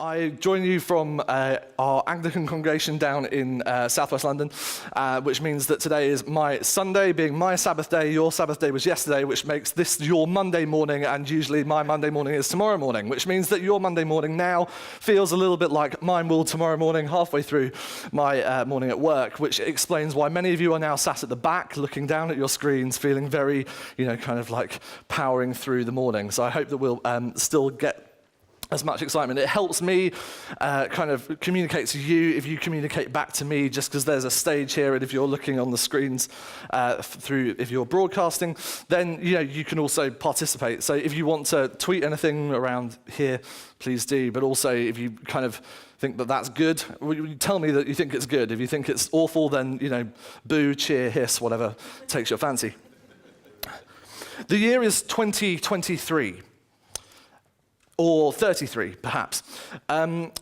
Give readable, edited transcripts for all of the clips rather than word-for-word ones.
I join you from our Anglican congregation down in southwest London, which means that today is my Sunday, being my Sabbath day. Your Sabbath day was yesterday, which makes this your Monday morning, and usually my Monday morning is tomorrow morning, which means that your Monday morning now feels a little bit like mine will tomorrow morning, halfway through my morning at work, which explains why many of you are now sat at the back, looking down at your screens, feeling very, kind of like powering through the morning. So I hope that we'll still get as much excitement. It helps me kind of communicate to you if you communicate back to me, just because there's a stage here, and if you're looking on the screens if you're broadcasting, then you can also participate. So if you want to tweet anything around here, please do. But also, if you kind of think that that's good, tell me that you think it's good. If you think it's awful, then boo, cheer, hiss, whatever takes your fancy. The year is 2023. Or 33, perhaps.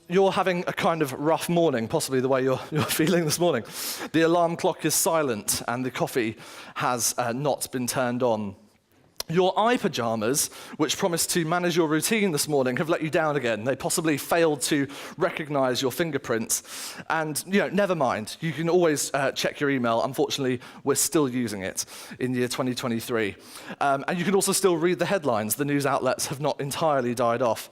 You're having a kind of rough morning, possibly the way you're feeling this morning. The alarm clock is silent and the coffee has not been turned on. Your eye pajamas, which promised to manage your routine this morning, have let you down again. They possibly failed to recognize your fingerprints. And, never mind. You can always check your email. Unfortunately, we're still using it in year 2023. And you can also still read the headlines. The news outlets have not entirely died off.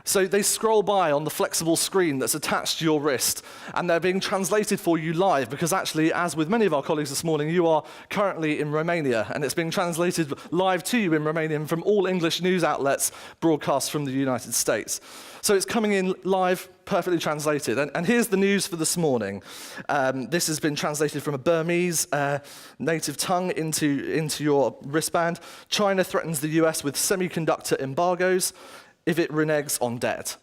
So they scroll by on the flexible screen that's attached to your wrist, and they're being translated for you live, because actually, as with many of our colleagues this morning, you are currently in Romania, and it's being translated live to you in Romanian from all English news outlets broadcast from the United States. So it's coming in live, perfectly translated. And here's the news for this morning. This has been translated from a Burmese native tongue into your wristband. China threatens the US with semiconductor embargoes if it reneges on debt.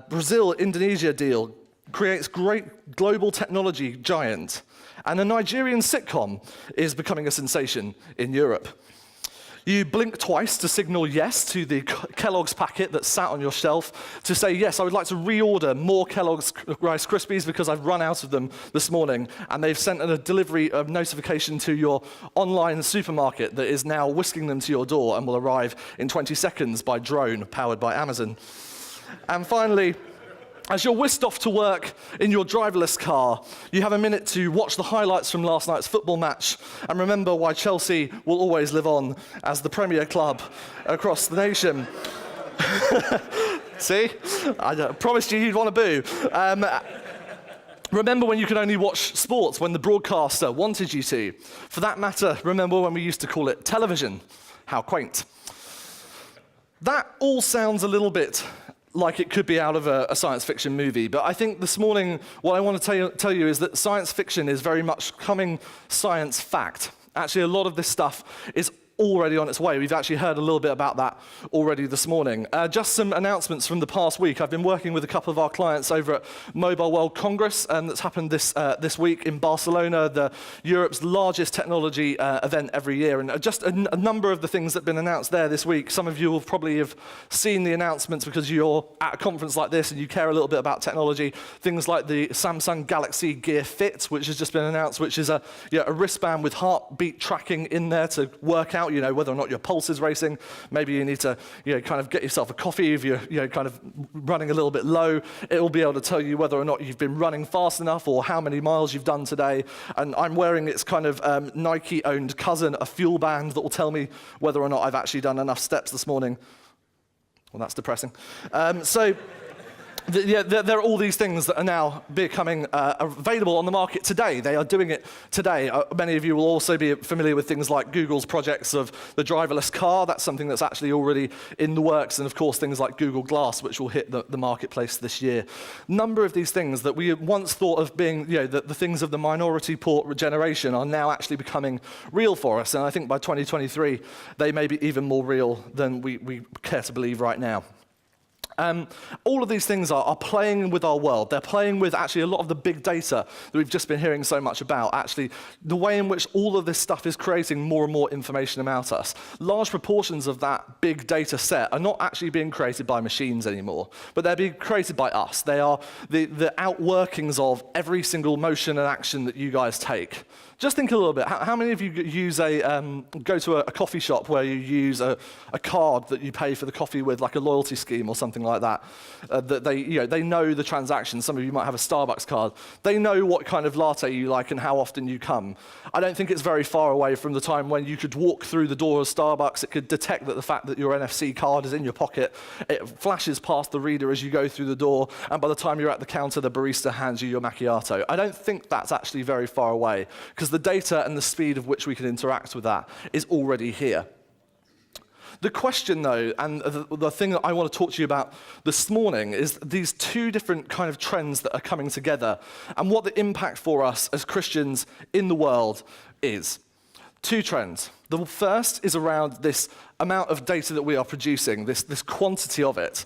Brazil-Indonesia deal creates great global technology giant. And a Nigerian sitcom is becoming a sensation in Europe. You blink twice to signal yes to the Kellogg's packet that sat on your shelf, to say, yes, I would like to reorder more Kellogg's Rice Krispies because I've run out of them this morning. And they've sent a delivery notification to your online supermarket that is now whisking them to your door and will arrive in 20 seconds by drone powered by Amazon. And finally, as you're whisked off to work in your driverless car, you have a minute to watch the highlights from last night's football match and remember why Chelsea will always live on as the premier club across the nation. See? I promised you'd want to boo. Remember when you could only watch sports when the broadcaster wanted you to. For that matter, remember when we used to call it television. How quaint. That all sounds a little bit like it could be out of a science fiction movie. But I think this morning, what I want to tell you is that science fiction is very much becoming science fact. Actually, a lot of this stuff is already on its way. We've actually heard a little bit about that already this morning. Just some announcements from the past week. I've been working with a couple of our clients over at Mobile World Congress, and that's happened this week in Barcelona, Europe's largest technology event every year. And just a number of the things that have been announced there this week. Some of you will probably have seen the announcements because you're at a conference like this and you care a little bit about technology. Things like the Samsung Galaxy Gear Fit, which has just been announced, which is a wristband with heartbeat tracking in there to work out whether or not your pulse is racing. Maybe you need to kind of get yourself a coffee if you're kind of running a little bit low. It will be able to tell you whether or not you've been running fast enough or how many miles you've done today. And I'm wearing its kind of Nike-owned cousin, a fuel band that will tell me whether or not I've actually done enough steps this morning. Well, that's depressing. There are all these things that are now becoming available on the market today. They are doing it today. Many of you will also be familiar with things like Google's projects of the driverless car. That's something that's actually already in the works. And of course, things like Google Glass, which will hit the marketplace this year. Number of these things that we once thought of being the things of the minority report generation are now actually becoming real for us. And I think by 2023, they may be even more real than we care to believe right now. All of these things are playing with our world. They're playing with actually a lot of the big data that we've just been hearing so much about. Actually, the way in which all of this stuff is creating more and more information about us. Large proportions of that big data set are not actually being created by machines anymore, but they're being created by us. They are the outworkings of every single motion and action that you guys take. Just think a little bit. How many of you go to a coffee shop where you use a card that you pay for the coffee with, like a loyalty scheme or something like that, that they know the transaction. Some of you might have a Starbucks card. They know what kind of latte you like and how often you come. I don't think it's very far away from the time when you could walk through the door of Starbucks. It could detect that the fact that your NFC card is in your pocket. It flashes past the reader as you go through the door, and by the time you're at the counter, the barista hands you your macchiato. I don't think that's actually very far away, because the data and the speed of which we can interact with that is already here. The question, though, and the thing that I want to talk to you about this morning is these two different kind of trends that are coming together and what the impact for us as Christians in the world is. Two trends. The first is around this amount of data that we are producing, this quantity of it,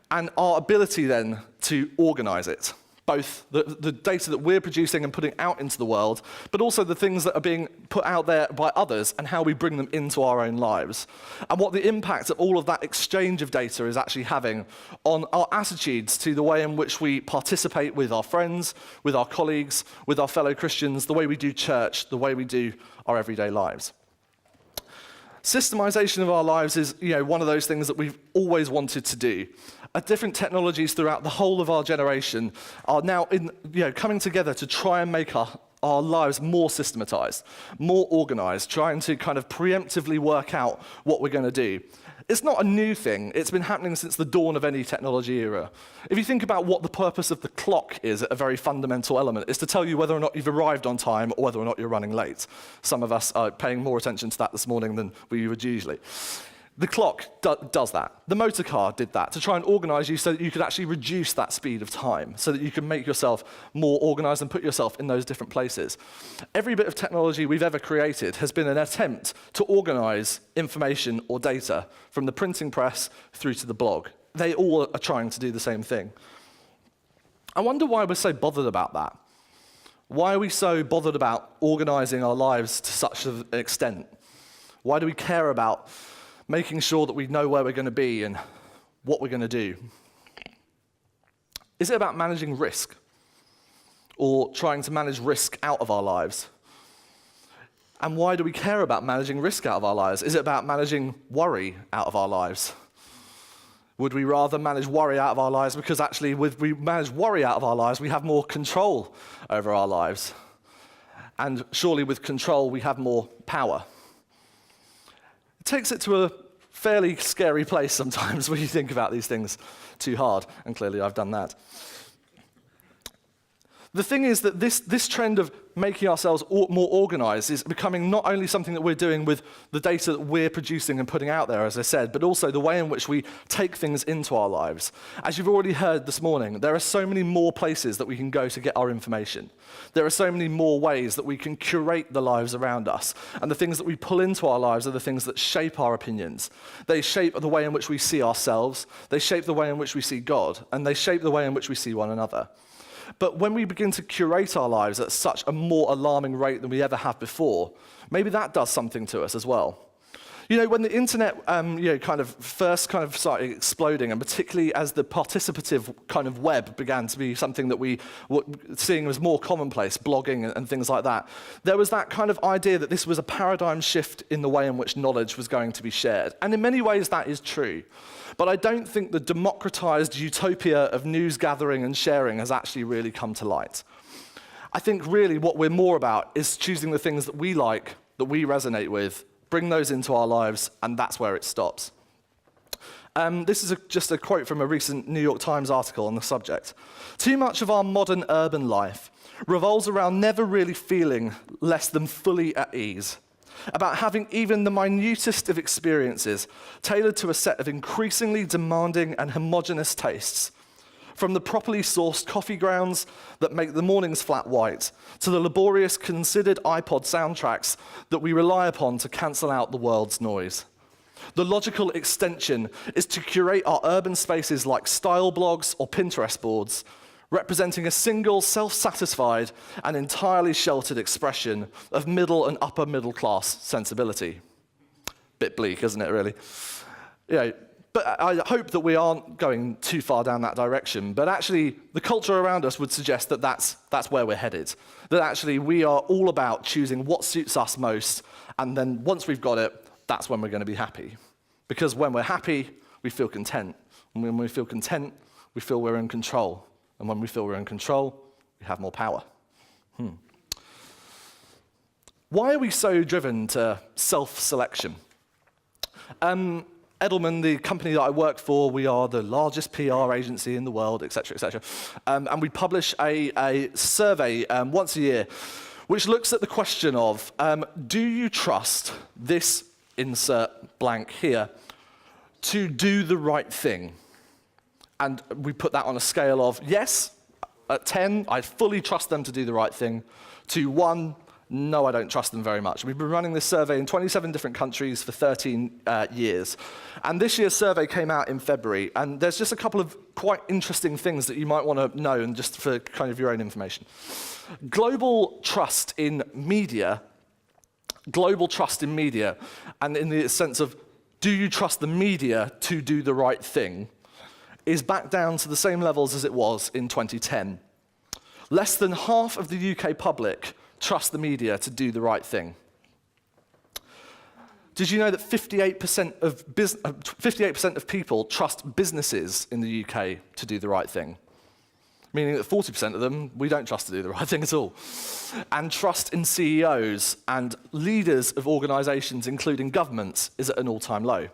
and our ability then to organize it. Both the data that we're producing and putting out into the world, but also the things that are being put out there by others and how we bring them into our own lives. And what the impact of all of that exchange of data is actually having on our attitudes to the way in which we participate with our friends, with our colleagues, with our fellow Christians, the way we do church, the way we do our everyday lives. Systemization of our lives is, one of those things that we've always wanted to do. Different technologies throughout the whole of our generation are now coming together to try and make our lives more systematized, more organized, trying to kind of preemptively work out what we're going to do. It's not a new thing. It's been happening since the dawn of any technology era. If you think about what the purpose of the clock is, a very fundamental element, is to tell you whether or not you've arrived on time or whether or not you're running late. Some of us are paying more attention to that this morning than we would usually. The clock does that. The motor car did that to try and organize you so that you could actually reduce that speed of time, so that you can make yourself more organized and put yourself in those different places. Every bit of technology we've ever created has been an attempt to organize information or data from the printing press through to the blog. They all are trying to do the same thing. I wonder why we're so bothered about that. Why are we so bothered about organizing our lives to such an extent? Why do we care about making sure that we know where we're going to be and what we're going to do? Is it about managing risk or trying to manage risk out of our lives? And why do we care about managing risk out of our lives? Is it about managing worry out of our lives? Would we rather manage worry out of our lives because actually if we manage worry out of our lives, we have more control over our lives? And surely with control, we have more power. It takes it to a fairly scary place sometimes when you think about these things too hard, and clearly I've done that. The thing is that this trend of making ourselves more organized is becoming not only something that we're doing with the data that we're producing and putting out there, as I said, but also the way in which we take things into our lives. As you've already heard this morning, there are so many more places that we can go to get our information. There are so many more ways that we can curate the lives around us. And the things that we pull into our lives are the things that shape our opinions. They shape the way in which we see ourselves, they shape the way in which we see God, and they shape the way in which we see one another. But when we begin to curate our lives at such a more alarming rate than we ever have before, maybe that does something to us as well. When the internet first started exploding, and particularly as the participative kind of web began to be something that we were seeing as more commonplace, blogging and things like that, there was that kind of idea that this was a paradigm shift in the way in which knowledge was going to be shared. And in many ways that is true. But I don't think the democratized utopia of news gathering and sharing has actually really come to light. I think really what we're more about is choosing the things that we like, that we resonate with, bring those into our lives, and that's where it stops. This is just a quote from a recent New York Times article on the subject. Too much of our modern urban life revolves around never really feeling less than fully at ease, about having even the minutest of experiences tailored to a set of increasingly demanding and homogeneous tastes, from the properly sourced coffee grounds that make the mornings flat white, to the laborious considered iPod soundtracks that we rely upon to cancel out the world's noise. The logical extension is to curate our urban spaces like style blogs or Pinterest boards, representing a single, self-satisfied and entirely sheltered expression of middle and upper middle class sensibility. Bit bleak, isn't it, really? But I hope that we aren't going too far down that direction. But actually, the culture around us would suggest that that's where we're headed. That actually we are all about choosing what suits us most, and then once we've got it, that's when we're going to be happy. Because when we're happy, we feel content. And when we feel content, we feel we're in control. And when we feel we're in control, we have more power. Why are we so driven to self-selection? Edelman, the company that I work for, we are the largest PR agency in the world, et cetera, et cetera. And we publish a survey once a year, which looks at the question of, do you trust this insert blank here to do the right thing? And we put that on a scale of, yes, at 10, I fully trust them to do the right thing, to 1, no, I don't trust them very much. We've been running this survey in 27 different countries for 13 years. And this year's survey came out in February, and there's just a couple of quite interesting things that you might want to know, and just for kind of your own information. Global trust in media, and in the sense of, do you trust the media to do the right thing, is back down to the same levels as it was in 2010. Less than half of the UK public trust the media to do the right thing. Did you know that 58% of people trust businesses in the UK to do the right thing? Meaning that 40% of them, we don't trust to do the right thing at all. And trust in CEOs and leaders of organizations, including governments, is at an all-time low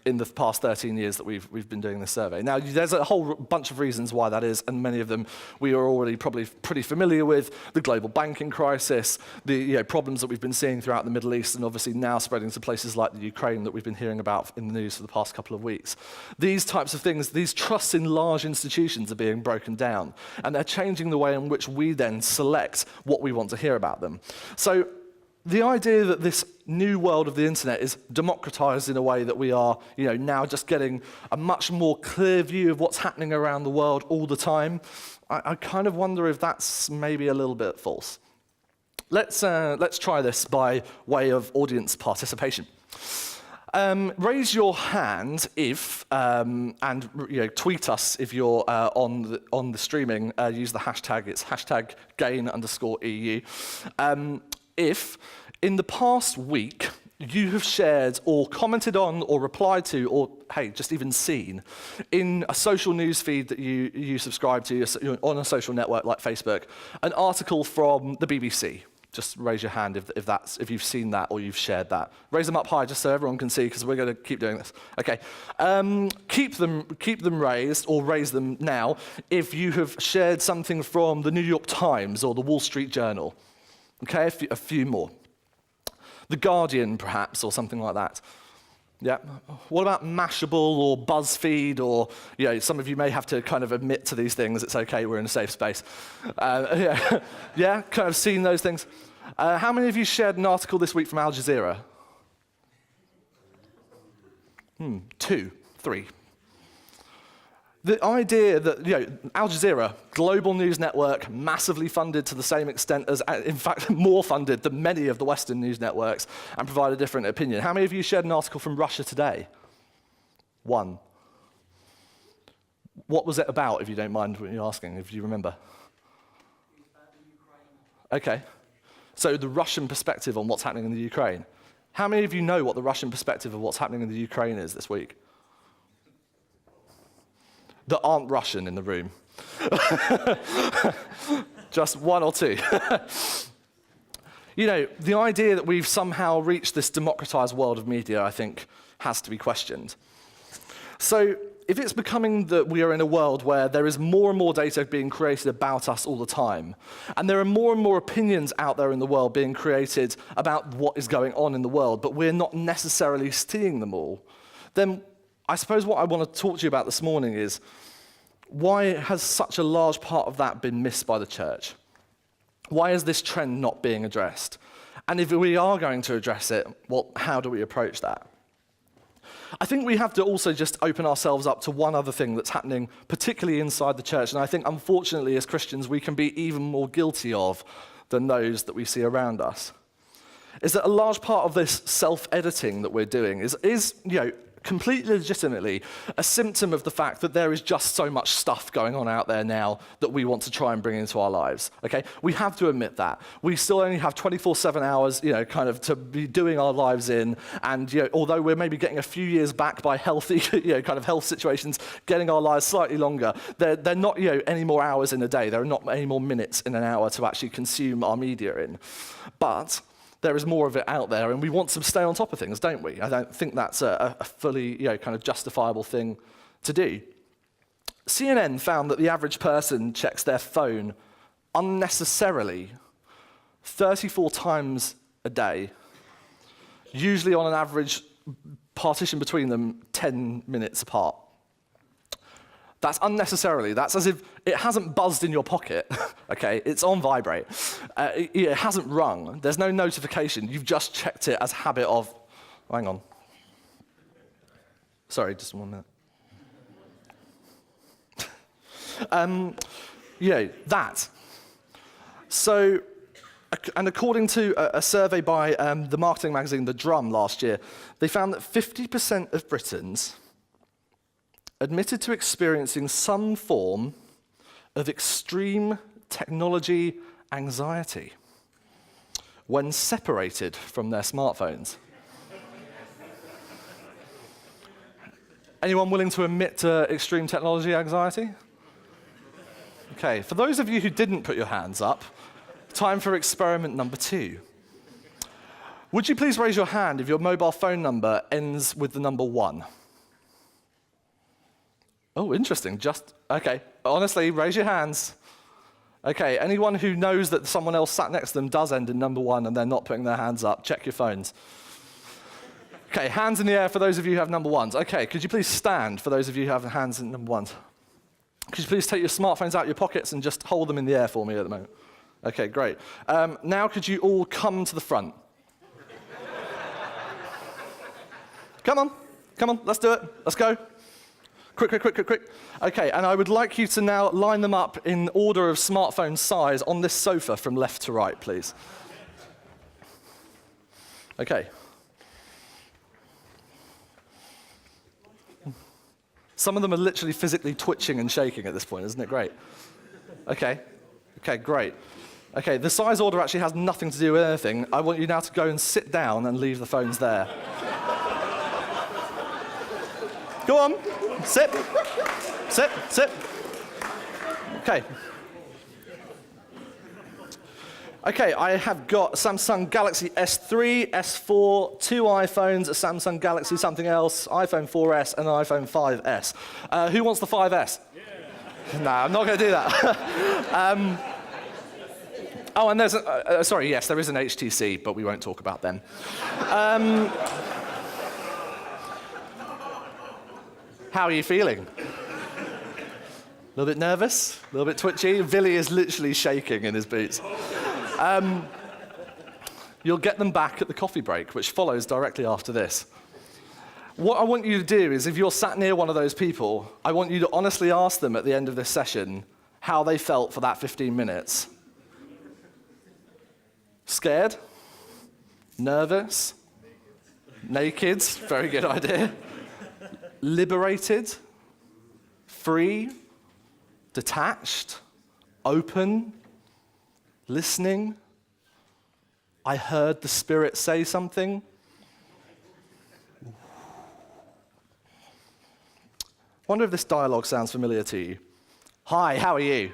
in the past 13 years that we've been doing this survey. Now, there's a whole bunch of reasons why that is, and many of them we are already probably pretty familiar with. The global banking crisis, the problems that we've been seeing throughout the Middle East, and obviously now spreading to places like the Ukraine that we've been hearing about in the news for the past couple of weeks. These types of things, these trusts in large institutions are being broken down, and they're changing the way in which we then select what we want to hear about them. So the idea that this new world of the internet is democratized in a way that we are, now just getting a much more clear view of what's happening around the world all the time, I kind of wonder if that's maybe a little bit false. Let's try this by way of audience participation. Raise your hand if, and tweet us if you're on the streaming. Use the hashtag. It's hashtag GAiN_EU. If in the past week you have shared or commented on or replied to or, hey, just even seen in a social news feed that you subscribe to on a social network like Facebook, an article from the BBC. Just raise your hand if you've seen that or you've shared that. Raise them up high just so everyone can see, because we're going to keep doing this. Okay. Keep them raised, or raise them now if you have shared something from the New York Times or the Wall Street Journal. Okay, a few more. The Guardian, perhaps, or something like that. Yeah. What about Mashable or BuzzFeed, or some of you may have to kind of admit to these things. It's okay, we're in a safe space. Yeah, kind of seen those things. How many of you shared an article this week from Al Jazeera? 2, 3. The idea that, Al Jazeera, global news network, massively funded to the same extent as, in fact, more funded than many of the Western news networks, and provide a different opinion. How many of you shared an article from Russia Today? 1. What was it about, if you don't mind what you're asking, if you remember? Okay. So the Russian perspective on what's happening in the Ukraine. How many of you know what the Russian perspective of what's happening in the Ukraine is this week? That aren't Russian in the room. Just 1 or 2. The idea that we've somehow reached this democratized world of media, I think, has to be questioned. So if it's becoming that we are in a world where there is more and more data being created about us all the time, and there are more and more opinions out there in the world being created about what is going on in the world, but we're not necessarily seeing them all, then I suppose what I want to talk to you about this morning is, why has such a large part of that been missed by the church? Why is this trend not being addressed? And if we are going to address it, well, how do we approach that? I think we have to also just open ourselves up to one other thing that's happening, particularly inside the church, and I think, unfortunately, as Christians, we can be even more guilty of than those that we see around us. Is that a large part of this self-editing that we're doing is completely legitimately a symptom of the fact that there is just so much stuff going on out there now that we want to try and bring into our lives, okay? We have to admit that. We still only have 24/7 hours, kind of to be doing our lives in, and although we're maybe getting a few years back by healthy, kind of health situations, getting our lives slightly longer, they're not, any more hours in a day. There are not any more minutes in an hour to actually consume our media in. But there is more of it out there, and we want to stay on top of things, don't we? I don't think that's a fully, kind of justifiable thing to do. CNN found that the average person checks their phone unnecessarily 34 times a day, usually on an average partition between them 10 minutes apart. That's unnecessarily. That's as if it hasn't buzzed in your pocket, okay? It's on vibrate. It hasn't rung. There's no notification. You've just checked it as habit of, hang on. Sorry, just 1 minute. That. So, and according to a survey by the marketing magazine The Drum last year, they found that 50% of Britons admitted to experiencing some form of extreme technology anxiety when separated from their smartphones. Anyone willing to admit to extreme technology anxiety? Okay, for those of you who didn't put your hands up, time for experiment number 2. Would you please raise your hand if your mobile phone number ends with the number 1? Oh, interesting. Okay. Honestly, raise your hands. Okay, anyone who knows that someone else sat next to them does end in number 1 and they're not putting their hands up, check your phones. Okay, hands in the air for those of you who have number 1s. Okay, could you please stand for those of you who have hands in number 1s? Could you please take your smartphones out of your pockets and just hold them in the air for me at the moment? Okay, great. Now could you all come to the front? Come on, let's do it. Let's go. Quick. Okay, and I would like you to now line them up in order of smartphone size on this sofa from left to right, please. Okay. Some of them are literally physically twitching and shaking at this point, isn't it great? Okay, great. Okay, the size order actually has nothing to do with anything. I want you now to go and sit down and leave the phones there. Go on. Sit. Okay, I have got Samsung Galaxy S3, S4, 2 iPhones, a Samsung Galaxy something else, iPhone 4S, and an iPhone 5S. Who wants the 5S? Yeah. No, I'm not going to do that. Oh, and there's yes, there is an HTC, but we won't talk about them. How are you feeling? A little bit nervous? A little bit twitchy? Billy is literally shaking in his boots. You'll get them back at the coffee break, which follows directly after this. What I want you to do is, if you're sat near one of those people, I want you to honestly ask them at the end of this session how they felt for that 15 minutes. Scared? Nervous? Naked? Very good idea. Liberated? Free? Detached? Open? Listening? I heard the Spirit say something? Wonder if this dialogue sounds familiar to you. Hi, how are you?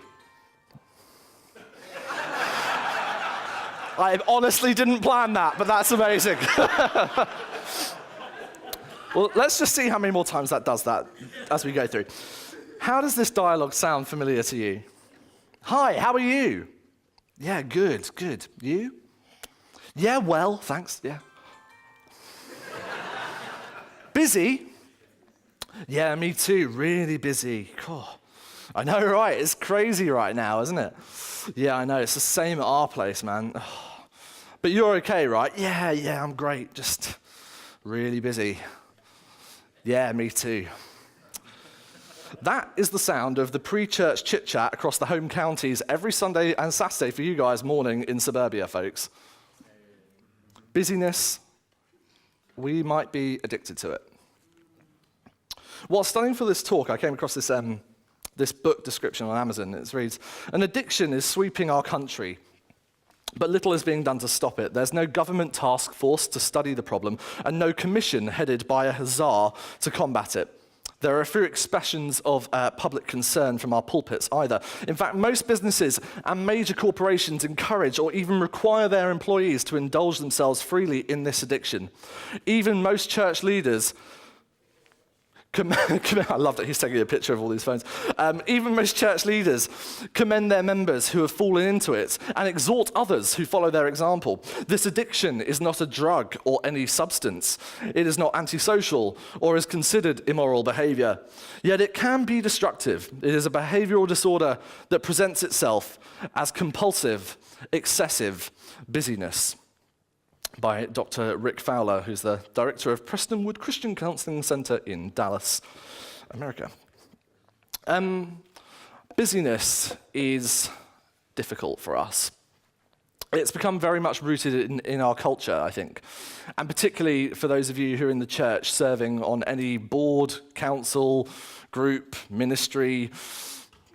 I honestly didn't plan that, but that's amazing. Well, let's just see how many more times that does that as we go through. How does this dialogue sound familiar to you? Hi, how are you? Yeah, good. You? Yeah, well, thanks, yeah. Busy? Yeah, me too, really busy. Oh, I know, right? It's crazy right now, isn't it? Yeah, I know, it's the same at our place, man. Oh. But you're okay, right? Yeah, I'm great, just really busy. Yeah, me too. That is the sound of the pre-church chit-chat across the home counties every Sunday and Saturday for you guys morning in suburbia, folks. Busyness, we might be addicted to it. While studying for this talk, I came across this book description on Amazon. It reads, "An addiction is sweeping our country, but little is being done to stop it. There's no government task force to study the problem, and no commission headed by a czar to combat it. There are a few expressions of public concern from our pulpits either. In fact, most businesses and major corporations encourage or even require their employees to indulge themselves freely in this addiction. Even most church leaders I love that he's taking a picture of all these phones. Even most church leaders commend their members who have fallen into it and exhort others who follow their example. This addiction is not a drug or any substance. It is not antisocial or is considered immoral behavior. Yet it can be destructive. It is a behavioral disorder that presents itself as compulsive, excessive busyness." By Dr. Rick Fowler, who's the director of Prestonwood Christian Counseling Center in Dallas, America. Busyness is difficult for us. It's become very much rooted in our culture, I think, and particularly for those of you who are in the church serving on any board, council, group, ministry,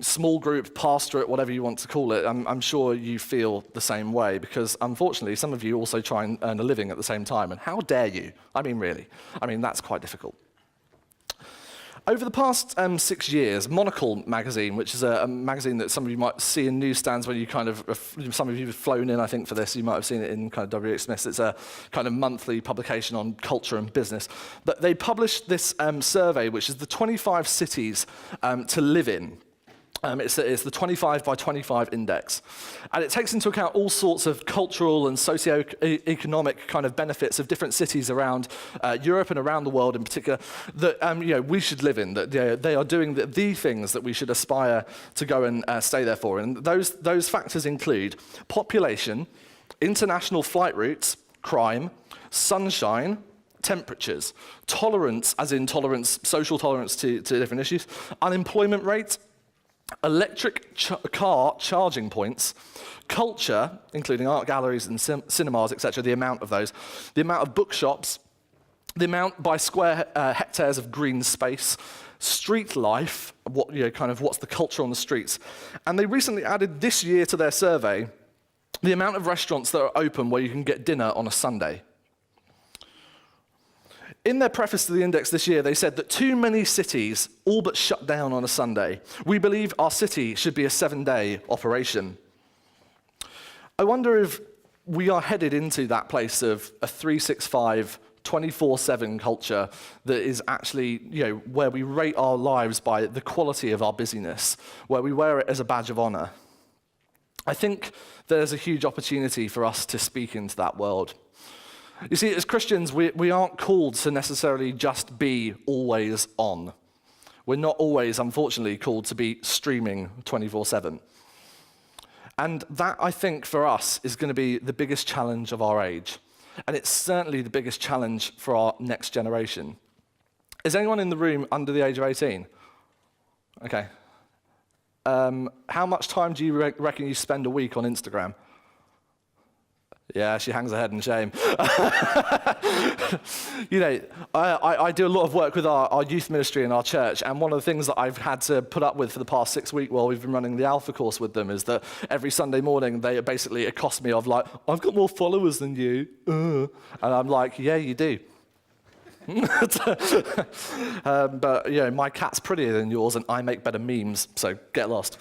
small group, pastorate, whatever you want to call it. I'm sure you feel the same way, because unfortunately some of you also try and earn a living at the same time, and how dare you? I mean, really. I mean, that's quite difficult. Over the past 6 years, Monocle Magazine, which is a magazine that some of you might see in newsstands when you some of you have flown in, I think, for this. You might have seen it in kind of W.H. Smith's. It's a kind of monthly publication on culture and business. But they published this survey, which is the 25 cities to live in. It's the 25 by 25 index. And it takes into account all sorts of cultural and socio-economic kind of benefits of different cities around Europe and around the world in particular that we should live in, that they are doing the things that we should aspire to go and stay there for. And those factors include population, international flight routes, crime, sunshine, temperatures, tolerance, as in social tolerance to different issues, unemployment rate, electric car charging points, culture, including art galleries and cinemas, etc., the amount of those, the amount of bookshops, the amount by square hectares of green space, street life, what's the culture on the streets. And they recently added this year to their survey the amount of restaurants that are open where you can get dinner on a Sunday. In their preface to the index this year, they said that too many cities all but shut down on a Sunday. We believe our city should be a 7-day operation. I wonder if we are headed into that place of a 365, 24/7 culture that is actually, where we rate our lives by the quality of our busyness, where we wear it as a badge of honor. I think there's a huge opportunity for us to speak into that world. You see, as Christians, we aren't called to necessarily just be always on. We're not always, unfortunately, called to be streaming 24/7. And that, I think, for us, is going to be the biggest challenge of our age. And it's certainly the biggest challenge for our next generation. Is anyone in the room under the age of 18? Okay. How much time do you reckon you spend a week on Instagram? Yeah, she hangs her head in shame. I do a lot of work with our youth ministry in our church, and one of the things that I've had to put up with for the past 6 weeks while we've been running the Alpha course with them is that every Sunday morning they basically accost me of like, "I've got more followers than you." And I'm like, "Yeah, you do." But my cat's prettier than yours and I make better memes, so get lost.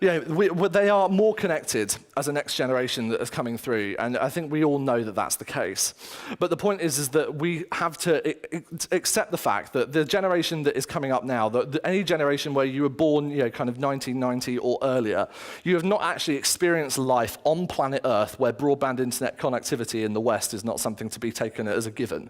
They are more connected as a next generation that is coming through, and I think we all know that that's the case. But the point is that we have to accept the fact that the generation that is coming up now, any generation where you were born, kind of 1990 or earlier, you have not actually experienced life on planet Earth where broadband internet connectivity in the West is not something to be taken as a given.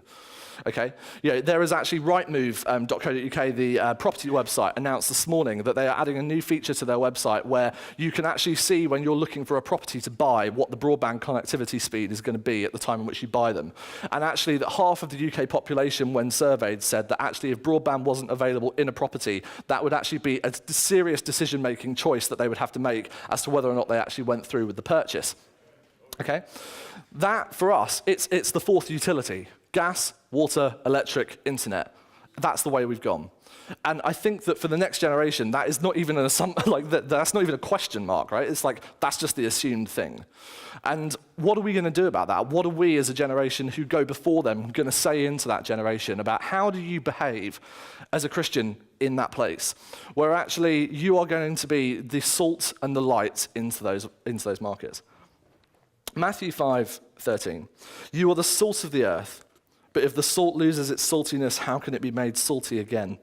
Okay, there is actually Rightmove.co.uk, the property website, announced this morning that they are adding a new feature to their website where you can actually see when you're looking for a property to buy what the broadband connectivity speed is going to be at the time in which you buy them. And actually that half of the UK population, when surveyed, said that actually if broadband wasn't available in a property, that would actually be a serious decision-making choice that they would have to make as to whether or not they actually went through with the purchase. Okay, that for us, it's the fourth utility. Gas, water, electric, internet. that's the way we've gone. And I think that for the next generation, that is not even that's not even a question mark, right? It's like, that's just the assumed thing. And what are we going to do about that? What are we as a generation who go before them going to say into that generation about how do you behave as a Christian in that place? Where actually you are going to be the salt and the light into those markets. Matthew 5:13. You are the salt of the earth, but if the salt loses its saltiness, how can it be made salty again?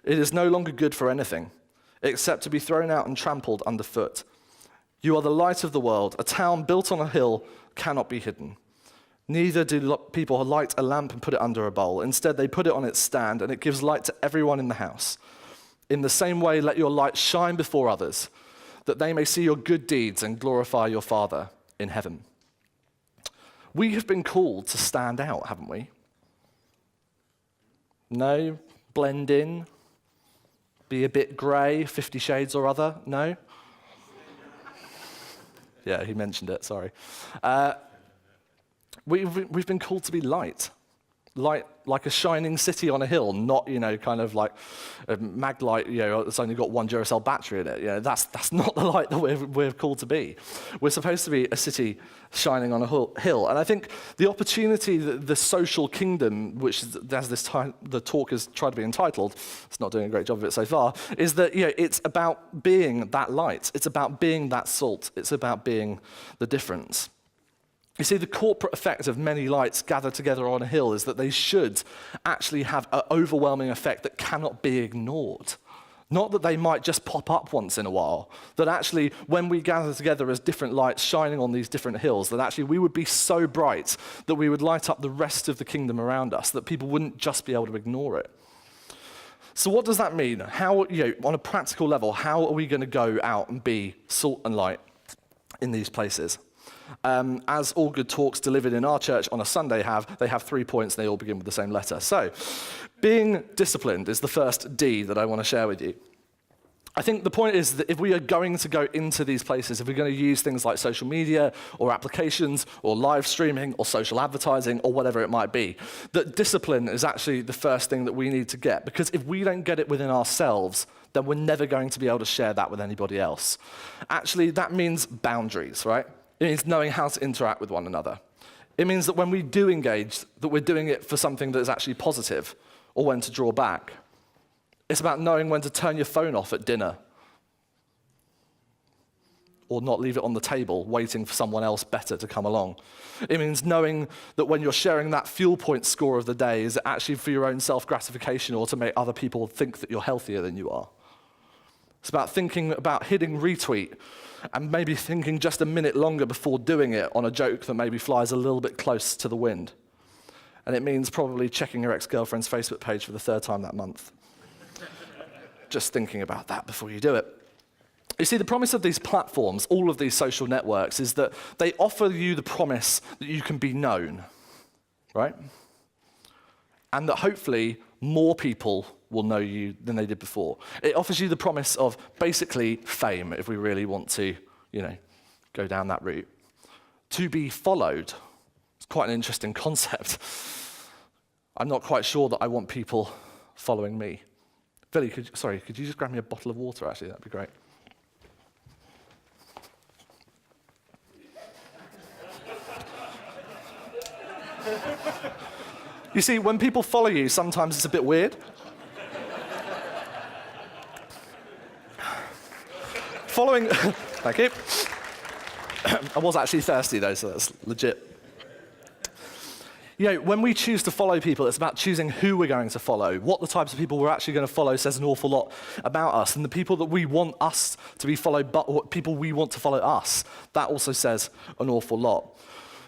It is no longer good for anything, except to be thrown out and trampled underfoot. You are the light of the world. A town built on a hill cannot be hidden. Neither do people light a lamp and put it under a bowl. Instead, they put it on its stand, and it gives light to everyone in the house. In the same way, let your light shine before others, that they may see your good deeds and glorify your Father in heaven. We have been called to stand out, haven't we? No? Blend in? Be a bit grey, 50 shades or other? No? Yeah, he mentioned it, sorry. We've been called to be light. Light like a shining city on a hill, not, kind of like a mag light, it's only got one Duracell battery in it. That's not the light that we're called to be. We're supposed to be a city shining on a hill. And I think the opportunity that the social kingdom, which the talk has tried to be entitled, it's not doing a great job of it so far, is that it's about being that light. It's about being that salt. It's about being the difference. You see, the corporate effect of many lights gathered together on a hill is that they should actually have an overwhelming effect that cannot be ignored. Not that they might just pop up once in a while, that actually when we gather together as different lights shining on these different hills, that actually we would be so bright that we would light up the rest of the kingdom around us, that people wouldn't just be able to ignore it. So what does that mean? How, on a practical level, how are we going to go out and be salt and light in these places? As all good talks delivered in our church on a Sunday they have 3 points and they all begin with the same letter. So, being disciplined is the first D that I want to share with you. I think the point is that if we are going to go into these places, if we're going to use things like social media or applications or live streaming or social advertising or whatever it might be, that discipline is actually the first thing that we need to get. Because if we don't get it within ourselves, then we're never going to be able to share that with anybody else. Actually, that means boundaries, right? It means knowing how to interact with one another. It means that when we do engage, that we're doing it for something that is actually positive, or when to draw back. It's about knowing when to turn your phone off at dinner, or not leave it on the table, waiting for someone else better to come along. It means knowing that when you're sharing that fuel point score of the day, is it actually for your own self-gratification or to make other people think that you're healthier than you are. It's about thinking about hitting retweet and maybe thinking just a minute longer before doing it on a joke that maybe flies a little bit close to the wind. And it means probably checking your ex-girlfriend's Facebook page for the 3rd time that month. Just thinking about that before you do it. You see, the promise of these platforms, all of these social networks, is that they offer you the promise that you can be known, right? And that hopefully more people will know you than they did before. It offers you the promise of basically fame, if we really want to, go down that route. To be followed. It's quite an interesting concept. I'm not quite sure that I want people following me. Billy, could you just grab me a bottle of water, actually? That'd be great. You see, when people follow you, sometimes it's a bit weird. Thank you. I was actually thirsty though, so that's legit. When we choose to follow people, it's about choosing who we're going to follow. What the types of people we're actually going to follow says an awful lot about us. And the people that we want us to be followed, but people we want to follow us, that also says an awful lot.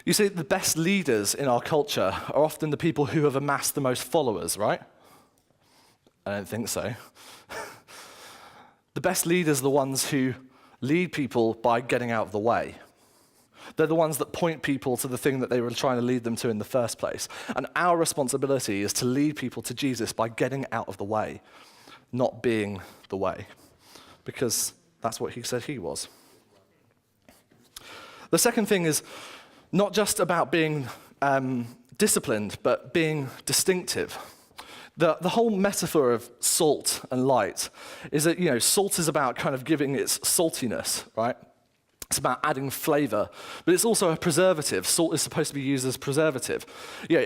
You see, the best leaders in our culture are often the people who have amassed the most followers, right? I don't think so. The best leaders are the ones who lead people by getting out of the way. They're the ones that point people to the thing that they were trying to lead them to in the first place. And our responsibility is to lead people to Jesus by getting out of the way, not being the way, because that's what he said he was. The second thing is not just about being disciplined, but being distinctive. The whole metaphor of salt and light is that, salt is about kind of giving its saltiness, right? It's about adding flavor, but it's also a preservative. Salt is supposed to be used as preservative.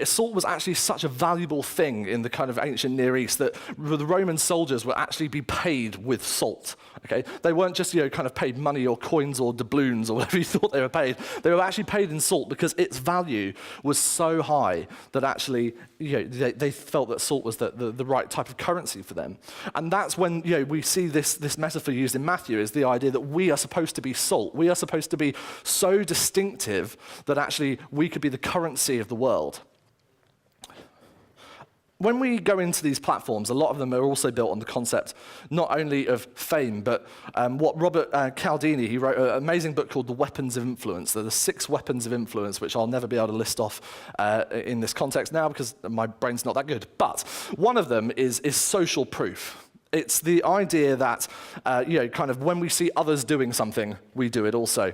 Salt was actually such a valuable thing in the kind of ancient Near East that the Roman soldiers would actually be paid with salt. Okay, they weren't just kind of paid money or coins or doubloons or whatever you thought they were paid. They were actually paid in salt because its value was so high that actually they felt that salt was the right type of currency for them. And that's when we see this metaphor used in Matthew, is the idea that we are supposed to be salt. We are supposed to be so distinctive that actually we could be the currency of the world. When we go into these platforms, a lot of them are also built on the concept not only of fame, but what Robert Cialdini, he wrote an amazing book called The Weapons of Influence. There are 6 weapons of influence, which I'll never be able to list off in this context now because my brain's not that good. But one of them is social proof. It's the idea that, kind of when we see others doing something, we do it also.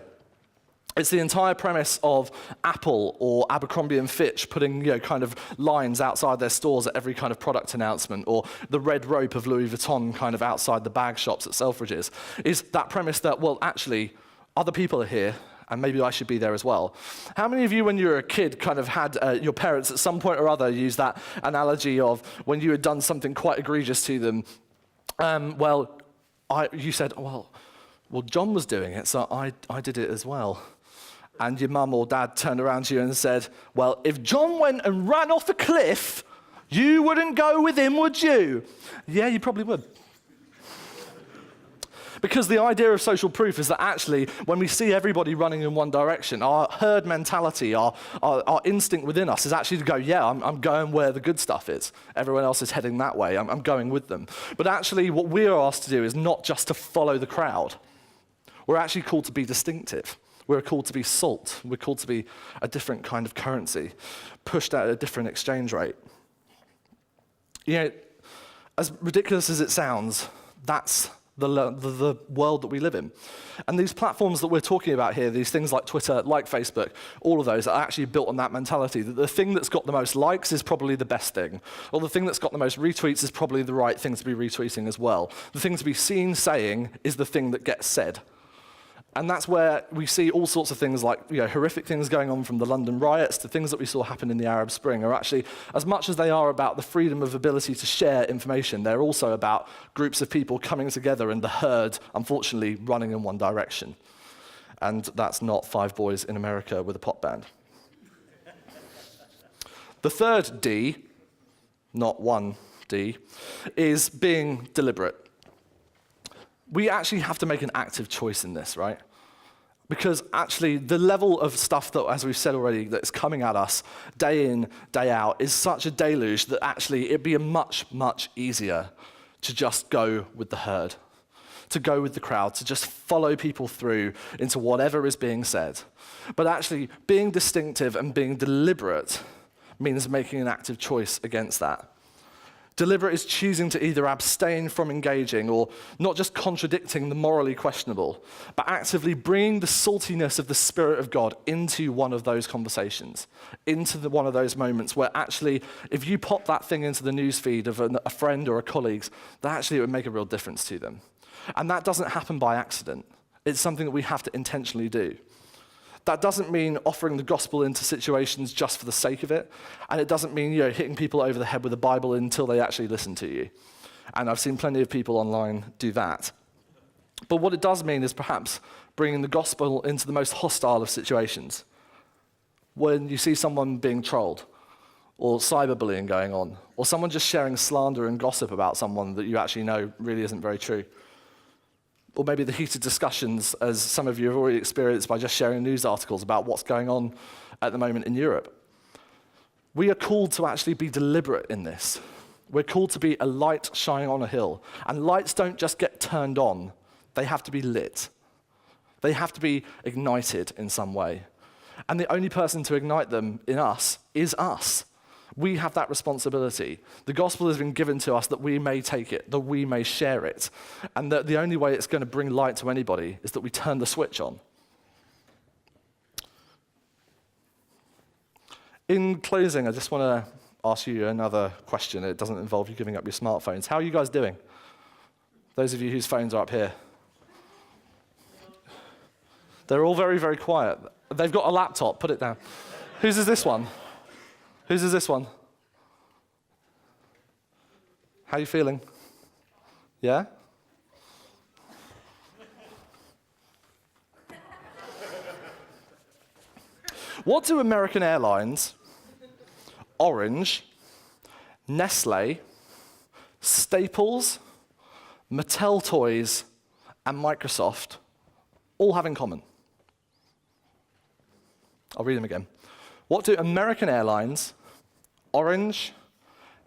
It's the entire premise of Apple or Abercrombie and Fitch putting, kind of lines outside their stores at every kind of product announcement, or the red rope of Louis Vuitton kind of outside the bag shops at Selfridges, is that premise that, well, actually, other people are here, and maybe I should be there as well. How many of you, when you were a kid, kind of had your parents at some point or other use that analogy of when you had done something quite egregious to them? You said, well, John was doing it, so I did it as well. And your mum or dad turned around to you and said, well, if John went and ran off a cliff, you wouldn't go with him, would you? Yeah, you probably would. Because the idea of social proof is that actually, when we see everybody running in one direction, our herd mentality, our instinct within us is actually to go, yeah, I'm going where the good stuff is. Everyone else is heading that way. I'm going with them. But actually, what we are asked to do is not just to follow the crowd. We're actually called to be distinctive. We're called to be salt. We're called to be a different kind of currency, pushed at a different exchange rate. As ridiculous as it sounds, that's the world that we live in. And these platforms that we're talking about here, these things like Twitter, like Facebook, all of those are actually built on that mentality that the thing that's got the most likes is probably the best thing, or the thing that's got the most retweets is probably the right thing to be retweeting as well. The thing to be seen saying is the thing that gets said. And that's where we see all sorts of things like horrific things going on, from the London riots to things that we saw happen in the Arab Spring, are actually, as much as they are about the freedom of ability to share information, they're also about groups of people coming together and the herd, unfortunately, running in one direction. And that's not 5 boys in America with a pop band. The third D, not 1D, is being deliberate. We actually have to make an active choice in this, right? Because actually the level of stuff that, as we've said already, that's coming at us day in, day out is such a deluge that actually it'd be much, much easier to just go with the herd, to go with the crowd, to just follow people through into whatever is being said. But actually being distinctive and being deliberate means making an active choice against that. Deliberate is choosing to either abstain from engaging or not just contradicting the morally questionable, but actively bringing the saltiness of the Spirit of God into one of those conversations, into one of those moments where actually, if you pop that thing into the newsfeed of a friend or a colleague, that actually would make a real difference to them. And that doesn't happen by accident. It's something that we have to intentionally do. That doesn't mean offering the gospel into situations just for the sake of it. And it doesn't mean hitting people over the head with the Bible until they actually listen to you. And I've seen plenty of people online do that. But what it does mean is perhaps bringing the gospel into the most hostile of situations. When you see someone being trolled, or cyberbullying going on, or someone just sharing slander and gossip about someone that you actually know really isn't very true. Or maybe the heated discussions, as some of you have already experienced by just sharing news articles about what's going on at the moment in Europe. We are called to actually be deliberate in this. We're called to be a light shining on a hill. And lights don't just get turned on, they have to be lit. They have to be ignited in some way. And the only person to ignite them in us is us. We have that responsibility. The gospel has been given to us that we may take it, that we may share it, and that the only way it's going to bring light to anybody is that we turn the switch on. In closing, I just want to ask you another question. It doesn't involve you giving up your smartphones. How are you guys doing? Those of you whose phones are up here. They're all very, very quiet. They've got a laptop. Put it down. Whose is this one? Whose is this one? How are you feeling? Yeah? What do American Airlines, Orange, Nestle, Staples, Mattel Toys, and Microsoft all have in common? I'll read them again. What do American Airlines, Orange,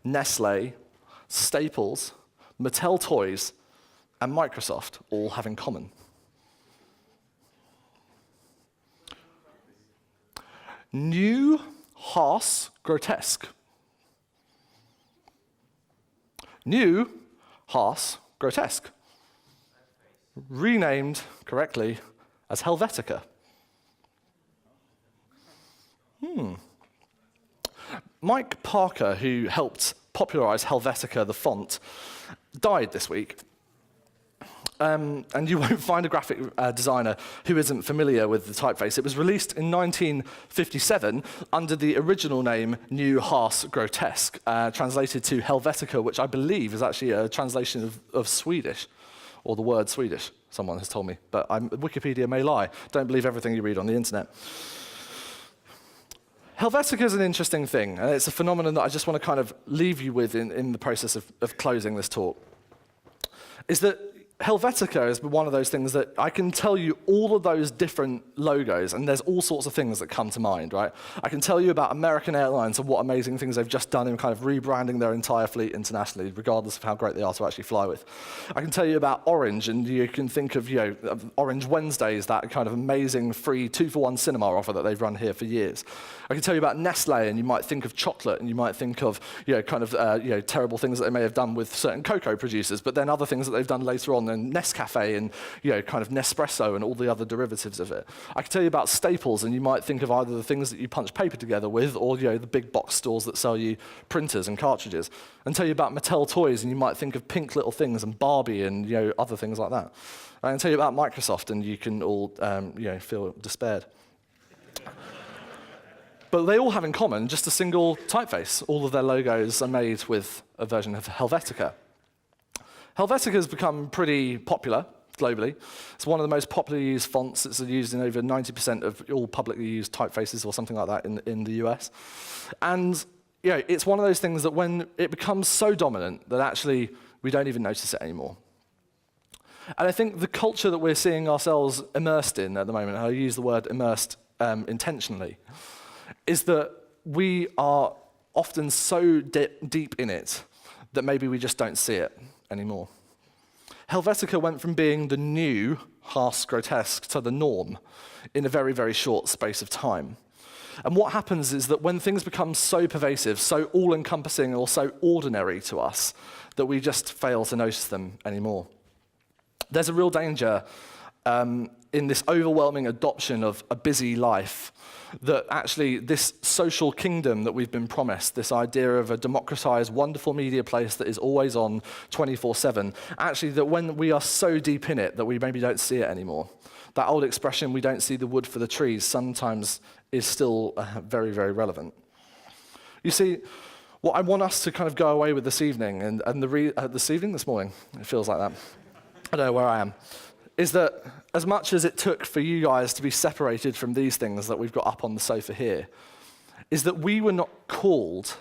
Nestle, Staples, Mattel Toys, and Microsoft all have in common? New, Haas, grotesque. New, Haas, grotesque. Renamed correctly as Helvetica. Mike Parker, who helped popularize Helvetica, the font, died this week. And you won't find a graphic designer who isn't familiar with the typeface. It was released in 1957 under the original name New Haas Grotesque, translated to Helvetica, which I believe is actually a translation of Swedish, or the word Swedish, someone has told me. But Wikipedia may lie. Don't believe everything you read on the internet. Helvetica is an interesting thing, and it's a phenomenon that I just want to kind of leave you with in the process of closing this talk, is that Helvetica is one of those things that I can tell you all of those different logos, and there's all sorts of things that come to mind, right? I can tell you about American Airlines and what amazing things they've just done in kind of rebranding their entire fleet internationally, regardless of how great they are to actually fly with. I can tell you about Orange, and you can think of, Orange Wednesdays, that kind of amazing free 2-for-1 cinema offer that they've run here for years. I can tell you about Nestle, and you might think of chocolate, and you might think of, terrible things that they may have done with certain cocoa producers, but then other things that they've done later on, and Nescafe and kind of Nespresso and all the other derivatives of it. I can tell you about Staples, and you might think of either the things that you punch paper together with, or the big box stores that sell you printers and cartridges. And tell you about Mattel Toys, and you might think of pink little things and Barbie and other things like that. I can tell you about Microsoft, and you can all feel despaired. But they all have in common just a single typeface. All of their logos are made with a version of Helvetica. Helvetica has become pretty popular globally. It's one of the most popularly used fonts. It's used in over 90% of all publicly used typefaces or something like that in the US. And it's one of those things that when it becomes so dominant that actually we don't even notice it anymore. And I think the culture that we're seeing ourselves immersed in at the moment, and I use the word immersed intentionally, is that we are often so deep in it that maybe we just don't see it anymore. Helvetica went from being the new Haas grotesque to the norm in a very, very short space of time. And what happens is that when things become so pervasive, so all-encompassing, or so ordinary to us, that we just fail to notice them anymore. There's a real danger in this overwhelming adoption of a busy life, that actually this social kingdom that we've been promised, this idea of a democratized, wonderful media place that is always on 24/7, actually that when we are so deep in it that we maybe don't see it anymore. That old expression, we don't see the wood for the trees, sometimes is still very, very relevant. You see, what I want us to kind of go away with this evening, this morning, it feels like that, I don't know where I am, is that as much as it took for you guys to be separated from these things that we've got up on the sofa here, is that we were not called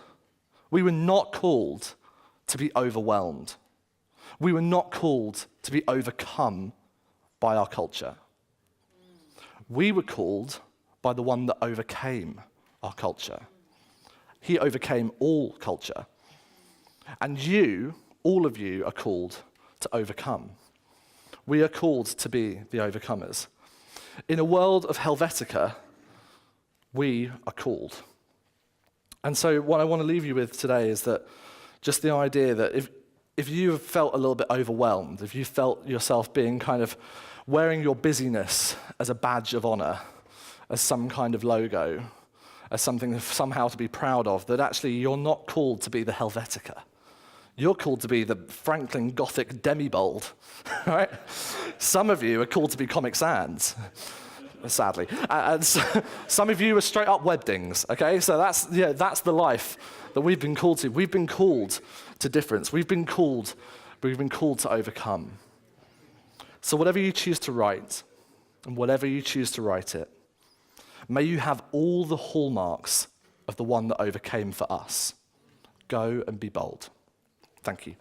to be overwhelmed. We were not called to be overcome by our culture. We were called by the one that overcame our culture. He overcame all culture. And you, all of you, are called to overcome. We are called to be the overcomers. In a world of Helvetica, we are called. And so what I want to leave you with today is that just the idea that if you have felt a little bit overwhelmed, if you felt yourself being kind of wearing your busyness as a badge of honor, as some kind of logo, as something somehow to be proud of, that actually you're not called to be the Helvetica. You're called to be the Franklin Gothic demi-bold, right? Some of you are called to be Comic Sans, sadly. And some of you are straight up Webdings, okay? So that's the life that we've been called to. We've been called to difference. We've been called to overcome. So whatever you choose to write, and whatever you choose to write it, may you have all the hallmarks of the one that overcame for us. Go and be bold. Thank you.